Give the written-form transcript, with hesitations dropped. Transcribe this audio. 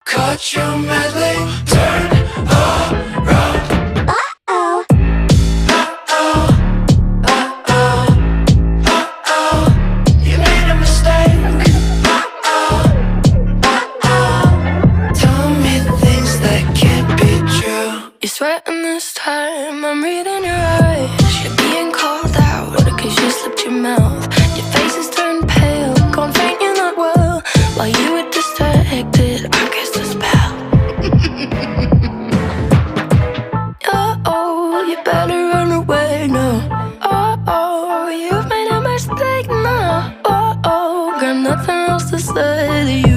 Caught you madly, turn around. Uh-oh. Uh-oh. Uh-oh. Uh-oh. You made a mistake. Uh-oh. Uh-oh. Tell me things that can't be true. You're sweating this time, I'm reading your eyes. You're being called out, cause you slipped your mouth. Your face has turned pale, gone faint, you're not well. While you were distracted, I guess the spell. Oh, you better run away now. Oh, you've made a mistake now. Oh, got nothing else to say to you.